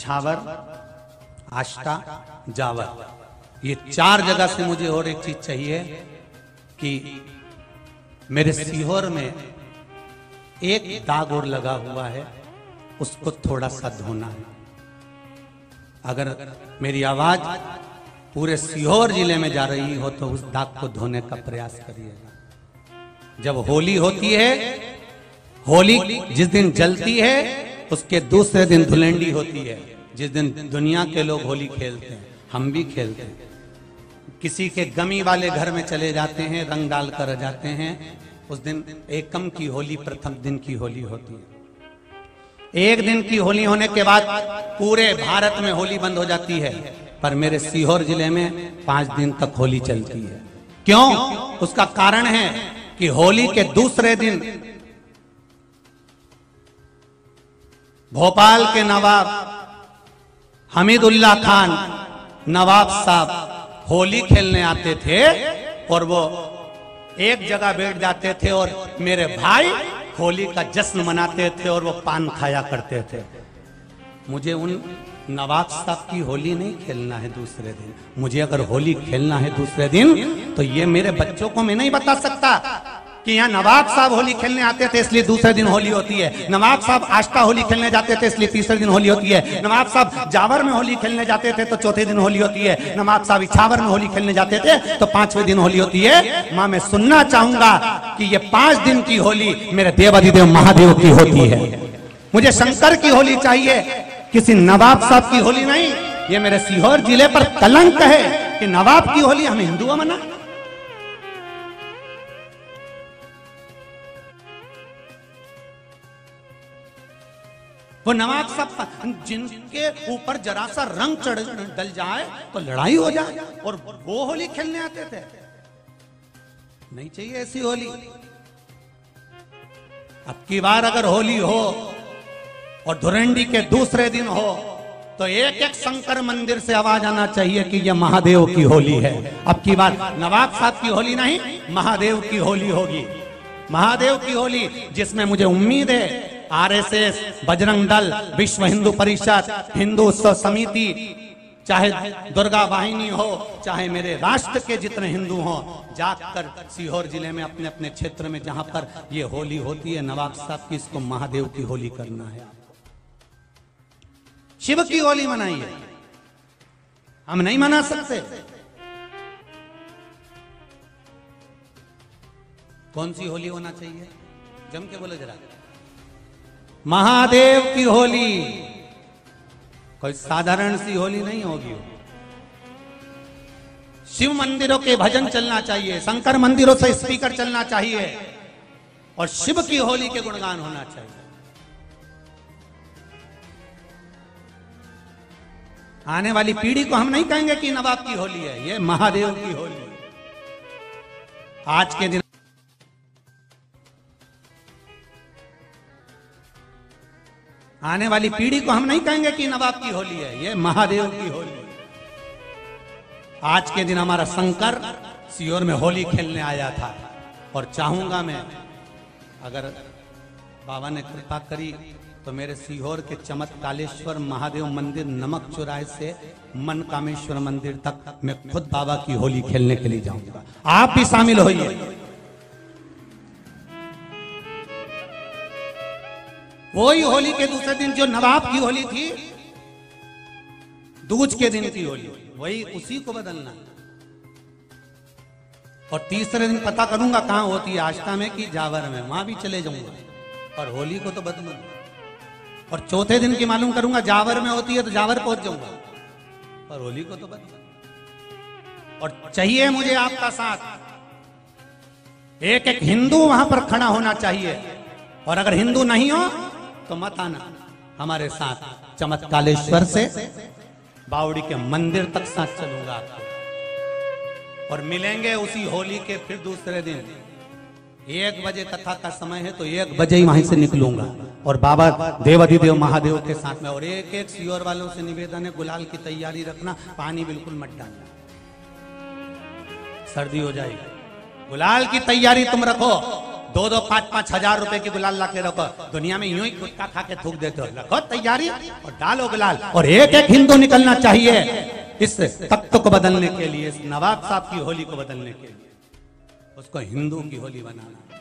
इछावर, आष्टा, जावर, ये 4 जगह से मुझे और एक चीज चाहिए कि मेरे सीहोर में एक दाग और लगा हुआ है, उसको थोड़ा सा धोना है। अगर मेरी आवाज पूरे सीहोर जिले में जा रही हो तो उस दाग को धोने का प्रयास करिएगा। जब होली होती है, होली जिस दिन जलती है उसके दूसरे दिन धुलेंडी होती है, जिस दिन दुनिया के लोग होली खेलते हैं, हम भी खेलते हैं। किसी के गमी वाले घर में चले जाते हैं, रंग डाल कर जाते हैं। उस दिन एकम की होली, प्रथम दिन की होली होती है। एक दिन की होली होने के बाद पूरे भारत में होली बंद हो जाती है, पर मेरे सीहोर जिले में 5 दिन तक होली चलती है। क्यों? उसका कारण है कि होली के दूसरे दिन भोपाल के नवाब हमीदुल्लाह खान नवाब साहब होली खेलने आते थे और वो एक जगह बैठ जाते थे और मेरे भाई होली का जश्न मनाते थे और वो पान खाया करते थे। मुझे उन नवाब साहब की होली नहीं खेलना है दूसरे दिन। मुझे अगर होली खेलना है दूसरे दिन तो ये मेरे बच्चों को मैं नहीं बता सकता कि यहाँ नवाब साहब होली खेलने आते थे इसलिए दूसरे दिन होली होती है, नवाब साहब आष्टा होली खेलने जाते थे इसलिए तीसरे दिन होली होती है, नवाब साहब जावर में होली खेलने जाते थे तो चौथे दिन होली होती है, नवाब साहब इछावर में होली खेलने जाते थे तो 5वें दिन होली होती है। माँ, मैं सुनना चाहूंगा कि ये 5 दिन की होली मेरे देवाधिदेव महादेव की होती है। मुझे शंकर की होली चाहिए, किसी नवाब साहब की होली नहीं। ये मेरे सीहोर जिले पर कलंक है कि नवाब की होली हम हिंदुओं मना। वो नवाब साहब जिनके ऊपर जरा सा रंग चढ़ डल जाए तो लड़ाई हो जाए और वो होली खेलने आते थे। नहीं चाहिए ऐसी होली। अब की बार अगर होली हो और धुरंडी के दूसरे दिन हो तो एक एक शंकर मंदिर से आवाज आना चाहिए कि यह महादेव की होली है। अब की बार नवाब साहब की होली नहीं, महादेव की होली होगी। महादेव की होली जिसमें मुझे उम्मीद है आरएसएस, बजरंग दल, विश्व हिंदू परिषद, हिंदू उत्सव समिति, चाहे दुर्गा वाहिनी हो, चाहे मेरे राष्ट्र के जितने हिंदू हो, जाकर सीहोर जिले में अपने अपने क्षेत्र में जहां पर ये होली होती है नवाब साहब की, इसको महादेव की होली करना है। शिव की होली मनाइए, हम नहीं मना सकते। कौन सी होली होना चाहिए? जम के बोले जरा। महादेव की होली, कोई साधारण सी होली नहीं होगी। शिव मंदिरों के भजन चलना चाहिए, शंकर मंदिरों से स्पीकर चलना चाहिए और शिव की होली के गुणगान होना चाहिए। आने वाली पीढ़ी को हम नहीं कहेंगे कि नवाब की होली है, ये महादेव की होली। आज के दिन आने वाली पीढ़ी को हम नहीं कहेंगे कि नवाब की होली है, ये महादेव की होली। आज के दिन हमारा शंकर सीहोर में होली खेलने आया था और चाहूंगा मैं, अगर बाबा ने कृपा करी तो मेरे सीहोर के चमत्कालेश्वर महादेव मंदिर नमक चौराहे से मन कामेश्वर मंदिर तक मैं खुद बाबा की होली खेलने के लिए जाऊंगा। आप भी शामिल होइए। वही होली के दूसरे दिन जो नवाब की होली थी, दूज के दिन की होली, वही उसी को बदलना। और तीसरे दिन पता करूंगा कहां होती है, आष्टा में कि जावर में, वहां भी चले जाऊंगा और होली को तो बदलूंगा। और चौथे दिन की मालूम करूंगा जावर में होती है तो जावर पहुंच जाऊंगा और होली को तो बदलूंगा। और चाहिए मुझे आपका साथ। एक एक हिंदू वहां पर खड़ा होना चाहिए और अगर हिंदू नहीं हो तो मत आना हमारे साथ। चमत्कालेश्वर से बावड़ी के मंदिर तक साथ चलूंगा आपको और मिलेंगे उसी होली के फिर दूसरे दिन। 1 बजे कथा का समय है तो 1 बजे ही वहीं से निकलूंगा और बाबा देवाधिदेव महादेव के साथ में। और एक एक सीहोर वालों से निवेदन है, गुलाल की तैयारी रखना, पानी बिल्कुल मत डालना, सर्दी हो जाएगी। गुलाल की तैयारी तुम रखो, 2-2, 5-5 हजार रुपए की गुलाल ला के रखो। दुनिया में यूं ही गुटखा खा के थूक देते हो। रखो तैयारी और डालो गुलाल। और एक एक हिंदू निकलना चाहिए इस तख्त को बदलने के लिए, इस नवाब साहब की होली को बदलने के लिए, उसको हिंदू की होली बनाना।